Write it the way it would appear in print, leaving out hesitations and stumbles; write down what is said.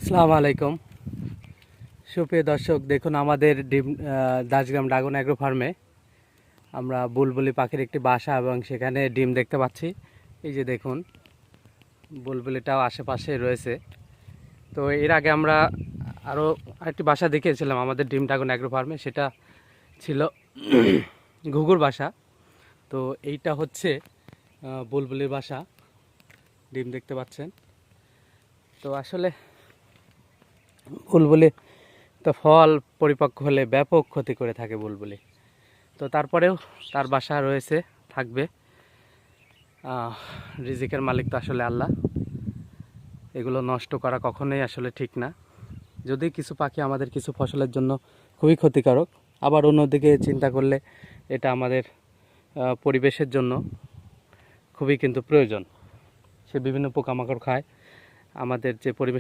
আসসালামু আলাইকুম সুপ্রিয় দর্শক, দেখুন আমাদের ডিম দাসগ্রাম ড্রাগন অ্যাগ্রো ফার্মে আমরা বুলবুলি পাখির একটি বাসা এবং সেখানে ডিম দেখতে পাচ্ছি। এই যে দেখুন, বুলবুলিটাও আশেপাশে রয়েছে। তো এর আগে আমরা আরও আরেকটি বাসা দেখিয়েছিলাম আমাদের ডিম ড্রাগন অ্যাগ্রো ফার্মে, সেটা ছিল ঘুঘুর বাসা। তো এইটা হচ্ছে বুলবুলির বাসা, ডিম দেখতে পাচ্ছেন। তো আসলে বুলবুলি তো ফল পরিপক্ক হলে ব্যাপক ক্ষতি করে থাকে বুলবুলি। তো তারপরেও তার বাসা রয়েছে, থাকবে। রিজিকের মালিক তো আসলে আল্লাহ, এগুলো নষ্ট করা কখনোই আসলে ঠিক না। যদি কিছু পাখি আমাদের কিছু ফসলের জন্য খুবই ক্ষতিকারক, আবার অন্যদিকে চিন্তা করলে এটা আমাদের পরিবেশের জন্য খুবই কিন্তু প্রয়োজন। সে বিভিন্ন পোকামাকড় খায়, আমাদের যে পরিবেশ